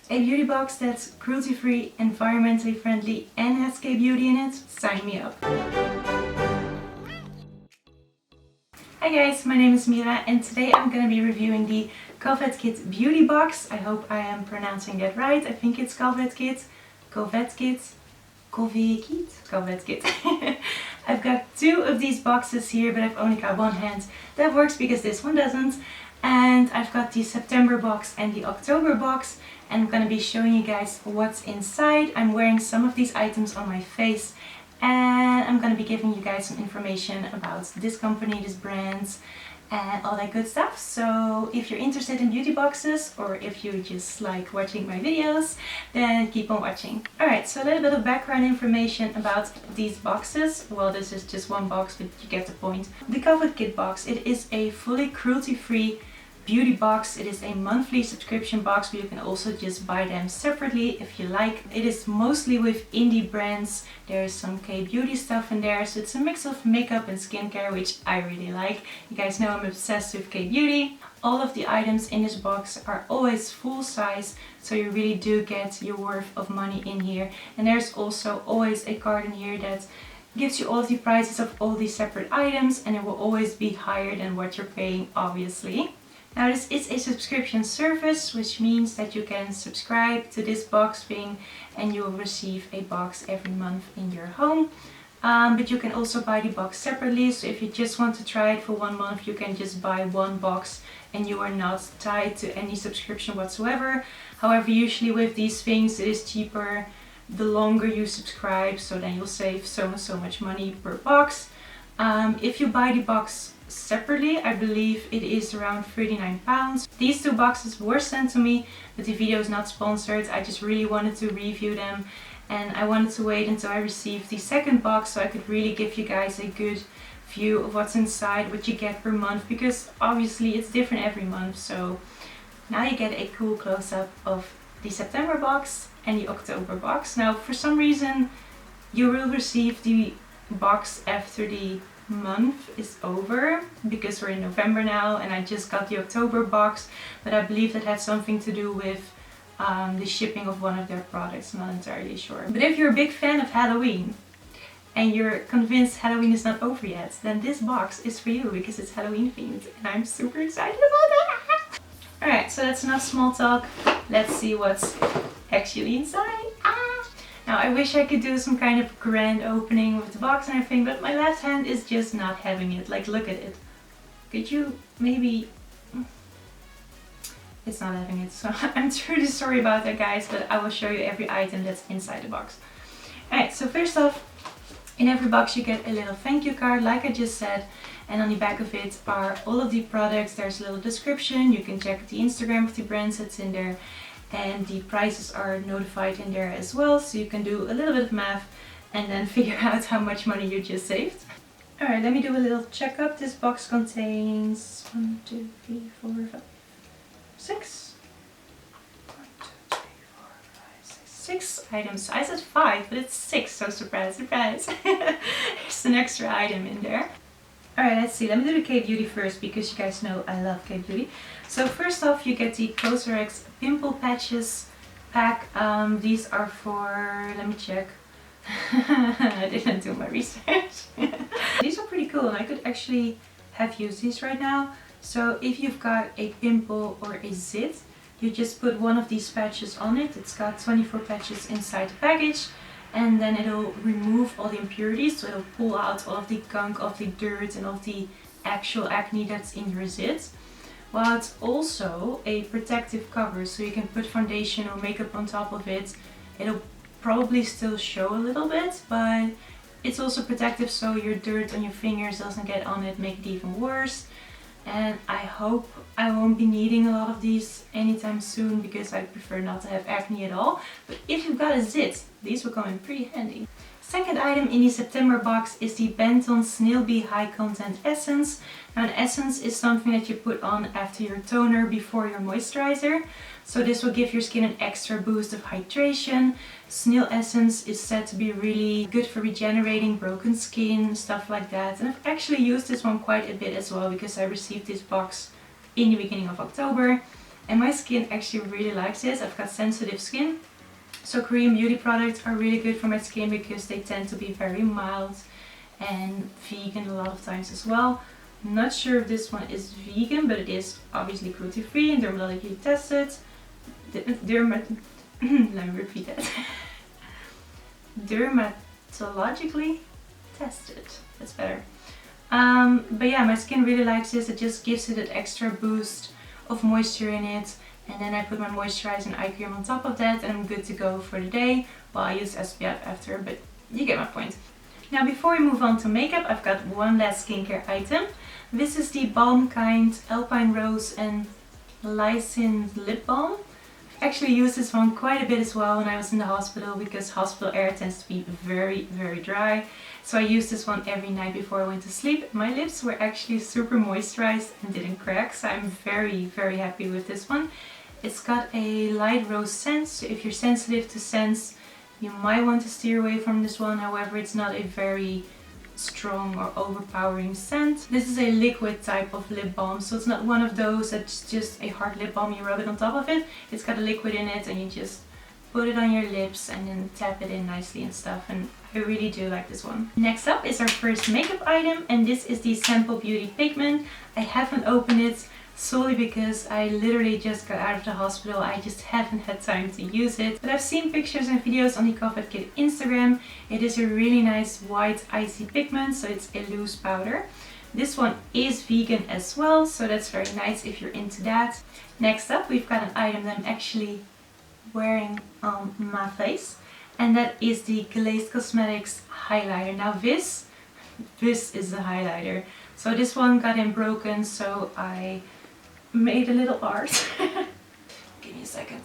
A beauty box that's cruelty-free, environmentally friendly and has K-beauty in it? Sign me up! Hi guys, my name is Mira and today I'm going to be reviewing the Kovetkit Beauty Box. I hope I am pronouncing that right. I think it's Kovetkit. Kovetkit. I've got two of these boxes here, but I've only got one hand that works because this one doesn't. And I've got the September box and the October box, and I'm going to be showing you guys what's inside. I'm wearing some of these items on my face, and I'm going to be giving you guys some information about this company, this brand, and all that good stuff. So if you're interested in beauty boxes, or if you just like watching my videos, then keep on watching. Alright, so a little bit of background information about these boxes. Well, this is just one box, but you get the point. The Kovetkit box, it is a fully cruelty-free beauty box. It is a monthly subscription box, but you can also just buy them separately if you like. It is mostly with indie brands. There is some K-beauty stuff in there, so it's a mix of makeup and skincare, which I really like. You guys know I'm obsessed with K-beauty. All of the items in this box are always full size, so you really do get your worth of money in here. And there's also always a card in here that gives you all of the prices of all these separate items, and it will always be higher than what you're paying, obviously. Now this is a subscription service, which means that you can subscribe to this box thing and you will receive a box every month in your home. But you can also buy the box separately, so if you just want to try it for 1 month, you can just buy one box and you are not tied to any subscription whatsoever. However, usually with these things it is cheaper the longer you subscribe, so then you'll save so much money per box. If you buy the box separately, I believe it is around £39. These two boxes were sent to me, but the video is not sponsored. I just really wanted to review them, and I wanted to wait until I received the second box so I could really give you guys a good view of what's inside, what you get per month, because obviously it's different every month. So now you get a cool close-up of the September box and the October box. Now for some reason you will receive the box after the month is over, because we're in November now and I just got the October box, but I believe that had something to do with the shipping of one of their products. I'm not entirely sure. But if you're a big fan of Halloween and you're convinced Halloween is not over yet, then this box is for you because it's Halloween themed and I'm super excited about that! Alright, so that's enough small talk. Let's see what's actually inside. Now I wish I could do some kind of grand opening with the box and everything, but my left hand is just not having it. Like, look at it. Could you maybe... It's not having it, so I'm truly sorry about that, guys, but I will show you every item that's inside the box. Alright, so first off, in every box you get a little thank you card, like I just said, and on the back of it are all of the products. There's a little description, you can check the Instagram of the brands that's in there, and the prices are notified in there as well, so you can do a little bit of math and then figure out how much money you just saved. Alright, let me do a little checkup. This box contains 1, 2, 3, 4, 5, 6. 1, 2, 3, 4, 5, 6. 6 items. I said 5, but it's 6, so surprise, surprise. There's an extra item in there. Alright, let's see. Let me do the K-beauty first, because you guys know I love K-beauty. So first off, you get the COSRX Pimple Patches pack. These are for... let me check. I didn't do my research. These are pretty cool, and I could actually have used these right now. So if you've got a pimple or a zit, you just put one of these patches on it. It's got 24 patches inside the package. And then it'll remove all the impurities, so it'll pull out all of the gunk, of the dirt and of the actual acne that's in your zit. While it's also a protective cover, so you can put foundation or makeup on top of it. It'll probably still show a little bit, but it's also protective, so your dirt on your fingers doesn't get on it, make it even worse. And I hope I won't be needing a lot of these anytime soon, because I prefer not to have acne at all. But if you've got a zit, these will come in pretty handy. Second item in the September box is the Benton Snail Bee High Content Essence. Now an essence is something that you put on after your toner before your moisturizer. So this will give your skin an extra boost of hydration. Snail essence is said to be really good for regenerating broken skin, stuff like that. And I've actually used this one quite a bit as well, because I received this box in the beginning of October. and my skin actually really likes this. I've got sensitive skin, so Korean beauty products are really good for my skin because they tend to be very mild and vegan a lot of times as well. I'm not sure if this one is vegan, but it is obviously cruelty free and dermatologically tested. Let me repeat that. Dermatologically tested. That's better. But yeah, my skin really likes this. It just gives it an extra boost of moisture in it. And then I put my moisturizing eye cream on top of that and I'm good to go for the day. Well, I use SPF after, but you get my point. Now before we move on to makeup, I've got one last skincare item. This is the Balm Kind Alpine Rose and Lysine Lip Balm. I've actually used this one quite a bit as well when I was in the hospital because hospital air tends to be very, very dry. So I used this one every night before I went to sleep. My lips were actually super moisturized and didn't crack, so I'm very, very happy with this one. It's got a light rose scent, so if you're sensitive to scents, you might want to steer away from this one. However, it's not a very strong or overpowering scent. This is a liquid type of lip balm, so it's not one of those that's just a hard lip balm, you rub it on top of it. It's got a liquid in it and you just put it on your lips and then tap it in nicely and stuff, and I really do like this one. Next up is our first makeup item, and this is the Sample Beauty Pigment. I haven't opened it solely because I literally just got out of the hospital. I just haven't had time to use it. But I've seen pictures and videos on the Kovetkit Instagram. It is a really nice white icy pigment, so it's a loose powder. This one is vegan as well, so that's very nice if you're into that. Next up, we've got an item that I'm actually wearing on my face, and that is the Glaze Cosmetics highlighter. Now this is the highlighter. So this one got in broken, so I made a little art. Give me a second.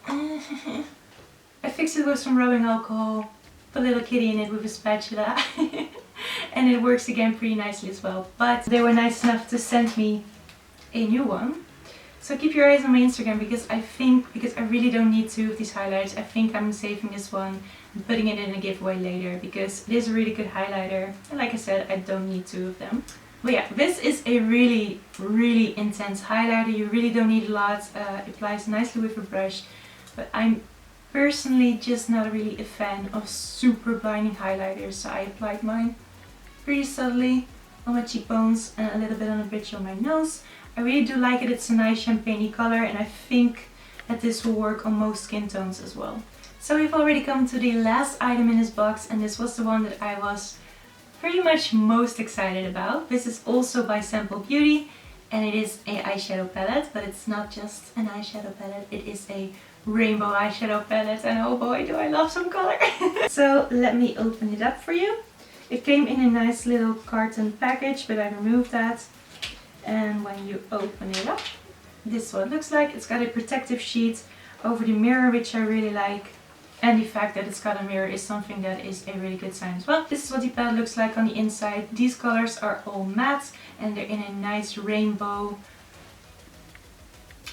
I fixed it with some rubbing alcohol, put a little kitty in it with a spatula, and it works again pretty nicely as well. But they were nice enough to send me a new one. So keep your eyes on my Instagram because I really don't need two of these highlighters. I think I'm saving this one and putting it in a giveaway later because it is a really good highlighter. And like I said, I don't need two of them. But yeah, this is a really, really intense highlighter. You really don't need a lot. It applies nicely with a brush. But I'm personally just not really a fan of super blinding highlighters. So I applied mine pretty subtly on my cheekbones and a little bit on the bridge of my nose. I really do like it. It's a nice champagne color and I think that this will work on most skin tones as well. So we've already come to the last item in this box, and this was the one that I was pretty much most excited about. This is also by Sample Beauty and it is a eyeshadow palette, but it's not just an eyeshadow palette, it is a rainbow eyeshadow palette, and oh boy do I love some color. So let me open it up for you. It came in a nice little carton package, but I removed that. And when you open it up, this is what it looks like. It's got a protective sheet over the mirror, which I really like. And the fact that it's got a mirror is something that is a really good sign as well. This is what the palette looks like on the inside. These colors are all matte and they're in a nice rainbow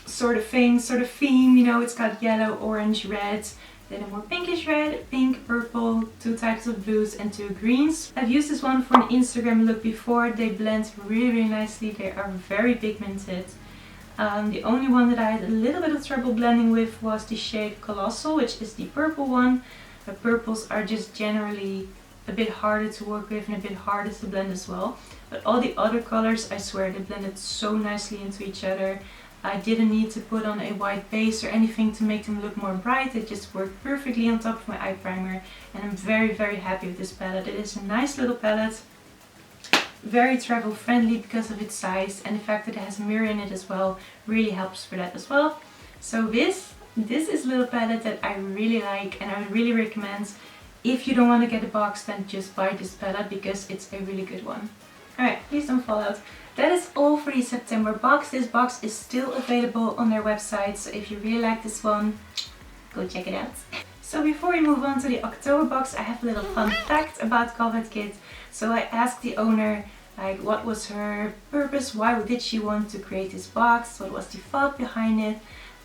sort of theme, you know. It's got yellow, orange, red, then a more pinkish red, pink, purple, 2 types of blues and 2 greens. I've used this one for an Instagram look before. They blend really, really nicely. They are very pigmented. The only one that I had a little bit of trouble blending with was the shade Colossal, which is the purple one. The purples are just generally a bit harder to work with and a bit harder to blend as well. But all the other colors, I swear, they blended so nicely into each other. I didn't need to put on a white base or anything to make them look more bright. They just worked perfectly on top of my eye primer, and I'm very, very happy with this palette. It is a nice little palette, very travel friendly because of its size, and the fact that it has a mirror in it as well really helps for that as well. So this is a little palette that I really like, and I would really recommend. If you don't want to get a box, then just buy this palette because it's a really good one. Alright, please don't fall out. That is all for the September box. This box is still available on their website, so if you really like this one, go check it out. So before we move on to the October box, I have a little fun fact about Kovetkit. So I asked the owner, like, what was her purpose, why did she want to create this box, what was the thought behind it.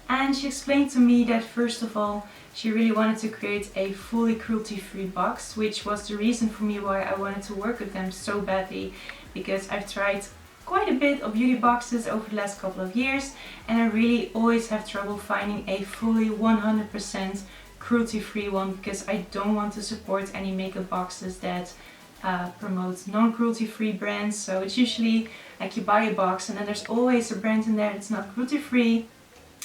And she explained to me that first of all, she really wanted to create a fully cruelty-free box, which was the reason for me why I wanted to work with them so badly, because I've tried quite a bit of beauty boxes over the last couple of years, and I really always have trouble finding a fully 100% cruelty-free one because I don't want to support any makeup boxes that promote non-cruelty-free brands. So it's usually like you buy a box and then there's always a brand in there that's not cruelty-free,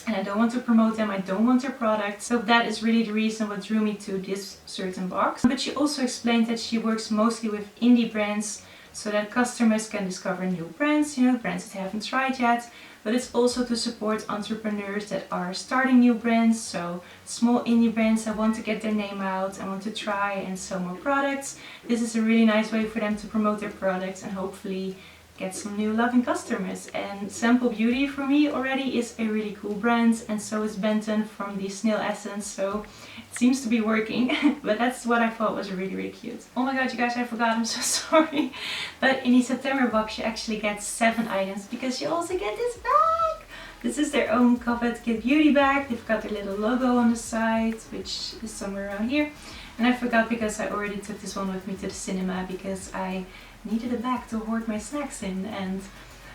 and I don't want to promote them, I don't want their product. So that is really the reason what drew me to this certain box. But she also explained that she works mostly with indie brands so that customers can discover new brands, you know, brands that they haven't tried yet. But it's also to support entrepreneurs that are starting new brands, so small indie brands that want to get their name out and want to try and sell more products. This is a really nice way for them to promote their products and hopefully get some new loving customers. And Sample Beauty for me already is a really cool brand, and so is Benton from the Snail Essence, so it seems to be working. But that's what I thought was really cute. Oh my god, you guys, I forgot, I'm so sorry. But in the September box you actually get 7 items because you also get this bag. This is their own Kovetkit beauty bag. They've got their little logo on the side, which is somewhere around here. And I forgot because I already took this one with me to the cinema because I needed a bag to hoard my snacks in, and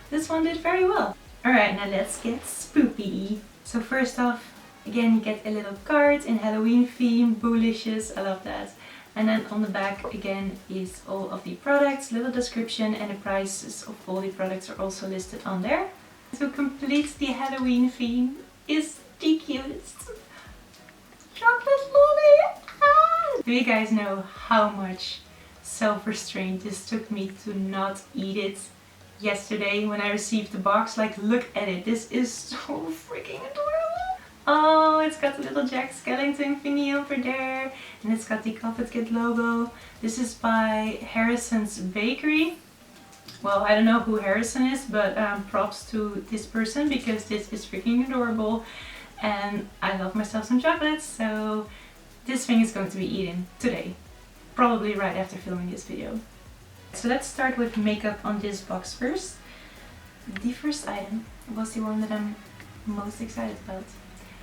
this one did very well. Alright, now let's get spooky. So first off, again you get a little card in Halloween theme, boolicious, I love that. And then on the back again is all of the products, little description, and the prices of all the products are also listed on there. To complete the Halloween theme is the cutest chocolate lolly. Do you guys know how much self-restraint this took me to not eat it yesterday when I received the box? Like, look at it, this is so freaking adorable. Oh, it's got the little Jack Skellington thingy over there, and it's got the Kovetkit logo. This is by Harrison's Bakery. Well, I don't know who Harrison is, but props to this person because this is freaking adorable, and I love myself some chocolates, so this thing is going to be eaten today. Probably right after filming this video. So let's start with makeup on this box first. The first item was the one that I'm most excited about.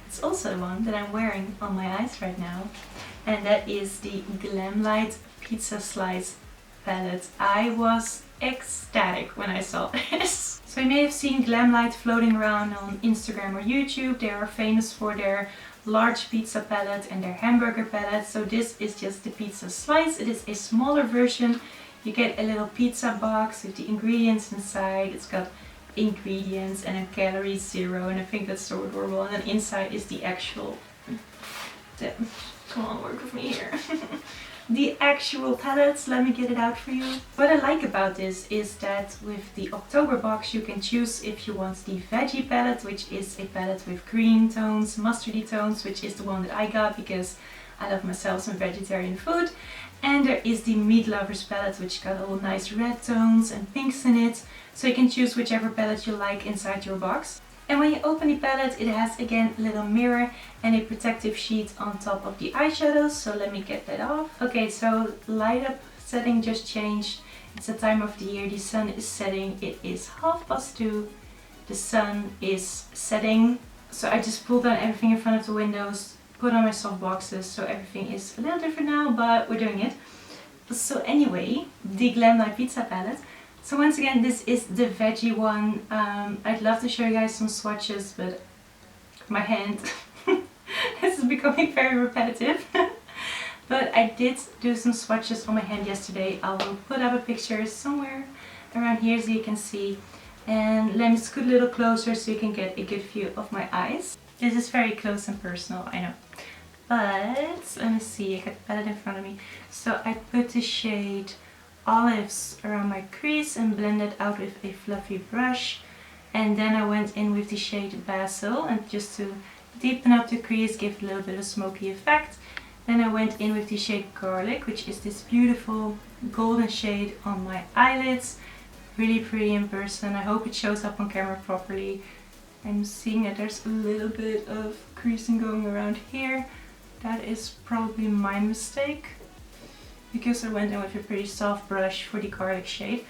It's also the one that I'm wearing on my eyes right now, and that is the Glamlight Pizza Slice palette. I was ecstatic when I saw this. So you may have seen Glamlight floating around on Instagram or YouTube. They are famous for their large pizza palette and their hamburger palette. So this is just the pizza slice. It is a smaller version. You get a little pizza box with the ingredients inside. It's got ingredients and a calorie zero, and I think that's so adorable. And then inside is the actual, come on, work with me here. The actual palettes, let me get it out for you. What I like about this is that with the October box you can choose if you want the veggie palette, which is a palette with green tones, mustardy tones, which is the one that I got because I love myself some vegetarian food. And there is the meat lovers palette, which got all nice red tones and pinks in it. So you can choose whichever palette you like inside your box. And when you open the palette, it has again a little mirror and a protective sheet on top of the eyeshadows. So let me get that off. Okay, so light up setting just changed. It's the time of the year, the sun is setting. It is 2:30. The sun is setting. So I just pulled down everything in front of the windows, put on my soft boxes, so everything is a little different now, but we're doing it. So anyway, the Glamlight Pizza palette. So once again, this is the veggie one. I'd love to show you guys some swatches, but my hand, this is becoming very repetitive. But I did do some swatches on my hand yesterday. I will put up a picture somewhere around here so you can see. And let me scoot a little closer so you can get a good view of my eyes. This is very close and personal, I know. But let me see, I got the palette in front of me. So I put the shade Olives around my crease and blended out with a fluffy brush. And then I went in with the shade Basil, and just to deepen up the crease, give it a little bit of smoky effect. Then I went in with the shade Garlic, which is this beautiful golden shade on my eyelids. Really pretty in person. I hope it shows up on camera properly. I'm seeing that there's a little bit of creasing going around here. That is probably my mistake, because I went in with a pretty soft brush for the Garlic shade.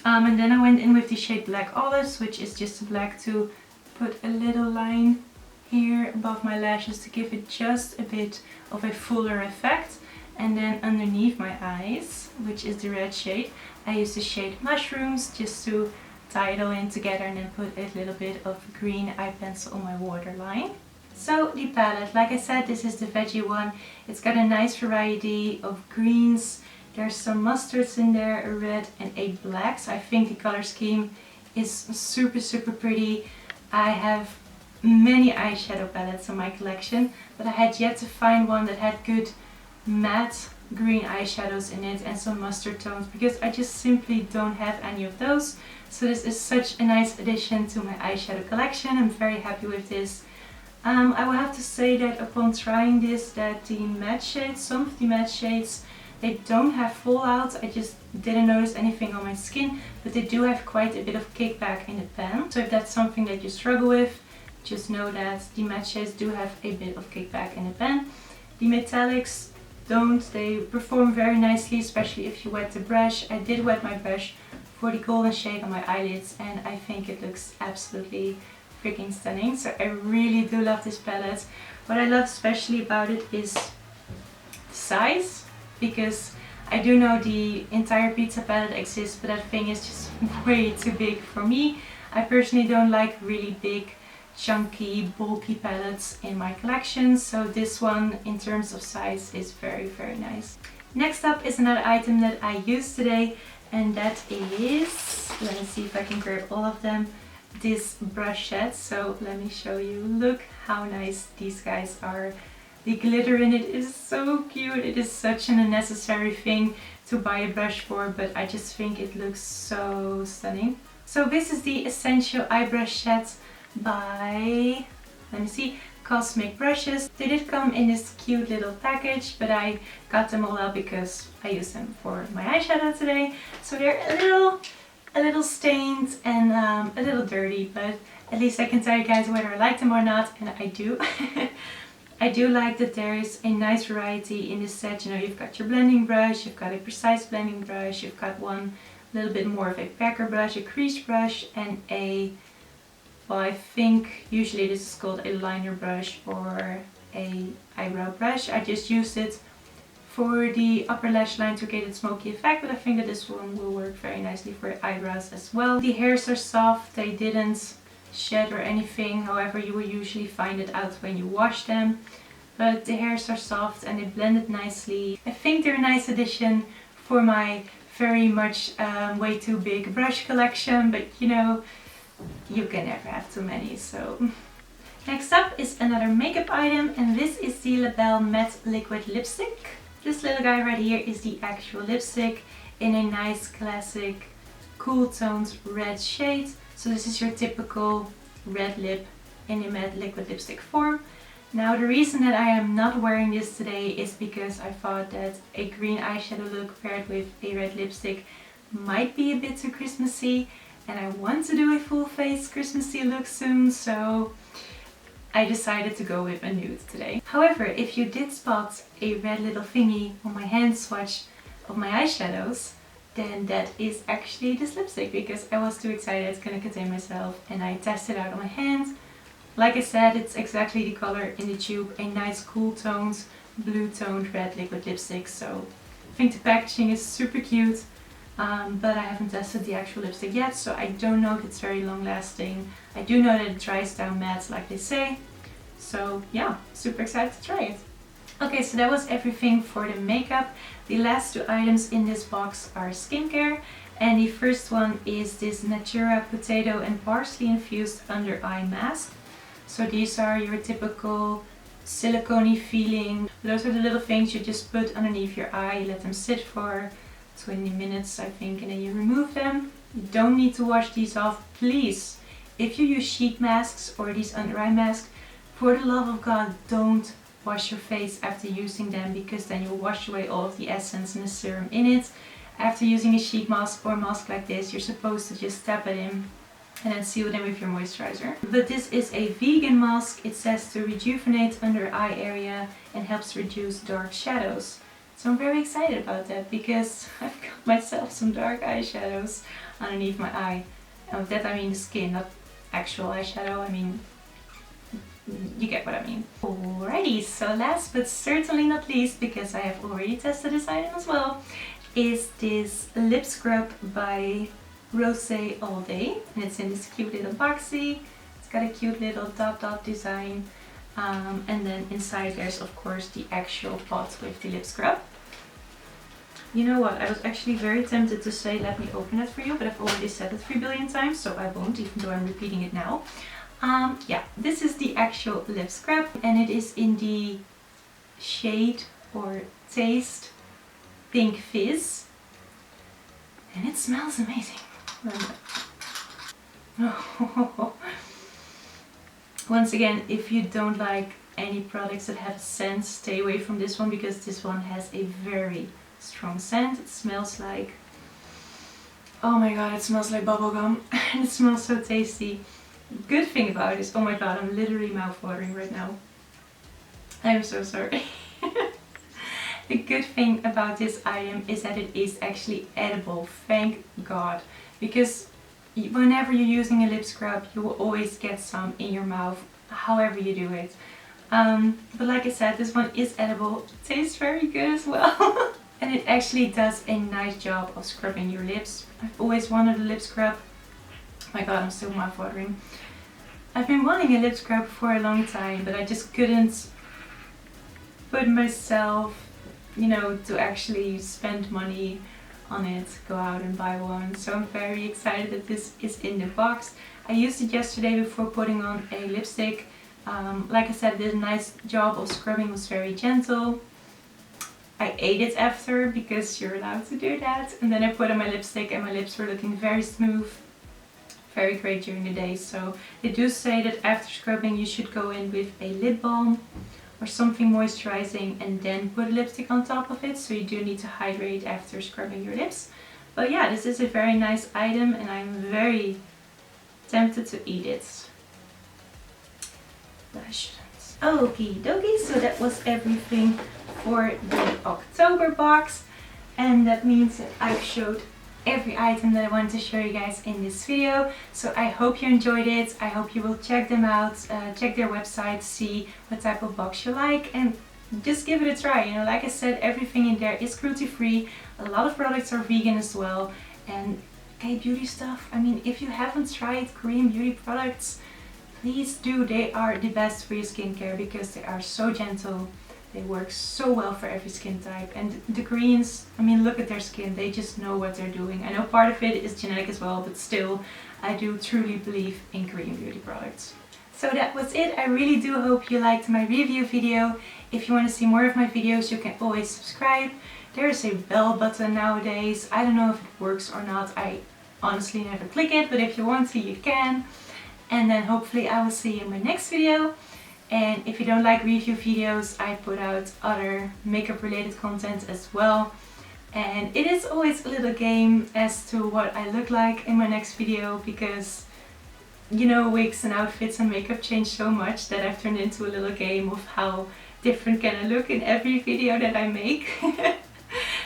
And then I went in with the shade Black Olives, which is just a black, to put a little line here above my lashes to give it just a bit of a fuller effect. And then underneath my eyes, which is the red shade, I used the shade Mushrooms just to tie it all in together and then put a little bit of green eye pencil on my waterline. So the palette, like I said, this is the veggie one. It's got a nice variety of greens. There's some mustards in there, a red and a black. So I think the color scheme is super pretty. I have many eyeshadow palettes in my collection, but I had yet to find one that had good matte green eyeshadows in it and some mustard tones, because I just simply don't have any of those. So this is such a nice addition to my eyeshadow collection. I'm very happy with this. I will have to say that upon trying this, that the matte shades, some of the matte shades, they don't have fallout. I just didn't notice anything on my skin, but they do have quite a bit of kickback in the pan. So if that's something that you struggle with, just know that the matte shades do have a bit of kickback in the pan. The metallics don't. They perform very nicely, especially if you wet the brush. I did wet my brush for the golden shade on my eyelids, and I think it looks absolutely freaking stunning. So I really do love this palette. What I love especially about it is the size, because I do know the entire pizza palette exists, but that thing is just way too big for me. I personally don't like really big, chunky, bulky palettes in my collection, so this one in terms of size is very nice. Next up is another item that I used today, and that is, let me see if I can grab all of them, this brush set. So let me show you. Look how nice these guys are. The glitter in it is so cute. It is such an unnecessary thing to buy a brush for, but I just think it looks so stunning. So this is the Essential Eye Brush set by, let me see, Cosmic Brushes. They did come in this cute little package, but I got them all out because I used them for my eyeshadow today. So they're a little stained and a little dirty, but at least I can tell you guys whether I like them or not, and I do. I do like that there is a nice variety in this set. You know, you've got your blending brush, you've got a precise blending brush, you've got one little bit more of a packer brush, a crease brush, and a, well, I think usually this is called a liner brush or a eyebrow brush. I just used it for the upper lash line to get a smoky effect, but I think that this one will work very nicely for eyebrows as well. The hairs are soft, they didn't shed or anything, however you will usually find it out when you wash them, but the hairs are soft and they blended nicely. I think they're a nice addition for my very much way too big brush collection, but you know, you can never have too many. So next up is another makeup item, and this is the La Belle Matte Liquid Lipstick. This little guy right here is the actual lipstick in a nice classic cool toned red shade. So this is your typical red lip in a matte liquid lipstick form. Now the reason that I am not wearing this today is because I thought that a green eyeshadow look paired with a red lipstick might be a bit too Christmassy, and I want to do a full face Christmassy look soon, so I decided to go with a nude today. However, if you did spot a red little thingy on my hand swatch of my eyeshadows, then that is actually this lipstick, because I was too excited it's gonna contain myself, and I tested it out on my hand. Like I said, it's exactly the color in the tube, a nice cool toned, blue toned red liquid lipstick. So I think the packaging is super cute, but I haven't tested the actual lipstick yet, so I don't know if it's very long lasting. I do know that it dries down matte like they say, so yeah, super excited to try it. Okay, so that was everything for the makeup. The last two items in this box are skincare, and the first one is this Natura Potato and Parsley infused under eye mask. So these are your typical silicone-y feeling. Those are the little things you just put underneath your eye, you let them sit for 20 minutes I think, and then you remove them. You don't need to wash these off, please. If you use sheet masks or these under eye masks, for the love of God, don't wash your face after using them, because then you'll wash away all of the essence and the serum in it. After using a sheet mask or a mask like this, you're supposed to just tap it in and then seal it in with your moisturizer. But this is a vegan mask. It says to rejuvenate under eye area and helps reduce dark shadows. So I'm very excited about that, because I've got myself some dark eyeshadows underneath my eye. And with that I mean the skin, not actual eyeshadow. I mean, you get what I mean. Alrighty, so last but certainly not least, because I have already tested this item as well, is this lip scrub by Rosé All Day, and it's in this cute little boxy. It's got a cute little dot design, and then inside there's of course the actual pot with the lip scrub. You know what, I was actually very tempted to say let me open it for you, but I've already said it 3 billion times, so I won't, even though I'm repeating it now. Yeah, this is the actual lip scrub, and it is in the shade or taste Pink Fizz, and it smells amazing. Once again, if you don't like any products that have a scent, stay away from this one, because this one has a very strong scent. It smells like, oh my god, it smells like bubblegum and it smells so tasty. Good thing about it is, oh my god, I'm literally mouth-watering right now. I'm so sorry. The good thing about this item is that it is actually edible, thank god, because whenever you're using a lip scrub you will always get some in your mouth, however you do it. But like I said, this one is edible, it tastes very good as well. And it actually does a nice job of scrubbing your lips. I've always wanted a lip scrub. Oh my god, I'm still mouth-watering. I've been wanting a lip scrub for a long time, but I just couldn't put myself, you know, to actually spend money on it, go out and buy one. So I'm very excited that this is in the box. I used it yesterday before putting on a lipstick. Like I said, did a nice job of scrubbing, was very gentle. I ate it after because you're allowed to do that, and then I put on my lipstick and my lips were looking very smooth, very great during the day. So they do say that after scrubbing you should go in with a lip balm or something moisturizing and then put a lipstick on top of it, so you do need to hydrate after scrubbing your lips. But yeah, this is a very nice item and I'm very tempted to eat it. But I shouldn't. Okie dokie, so that was everything for the October box, and that means that I've showed every item that I wanted to show you guys in this video. So I hope you enjoyed it. I hope you will check them out, check their website, see what type of box you like, and just give it a try. You know, like I said, everything in there is cruelty free. A lot of products are vegan as well, and K-beauty stuff, I mean, if you haven't tried Korean beauty products, please do. They are the best for your skincare because they are so gentle. They work so well for every skin type, and the Koreans, I mean, look at their skin, they just know what they're doing. I know part of it is genetic as well, but still, I do truly believe in Korean beauty products. So that was it. I really do hope you liked my review video. If you want to see more of my videos, you can always subscribe. There is a bell button nowadays. I don't know if it works or not. I honestly never click it, but if you want to, you can. And then hopefully I will see you in my next video. And if you don't like review videos, I put out other makeup related content as well. And it is always a little game as to what I look like in my next video, because you know, wigs and outfits and makeup change so much that I've turned into a little game of how different can I look in every video that I make.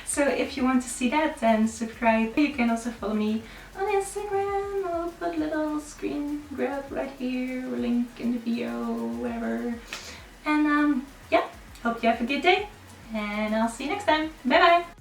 So if you want to see that, then subscribe. You can also follow me on Instagram. I'll put a little screen grab right here, or link in the video, whatever. And yeah, hope you have a good day, and I'll see you next time. Bye bye!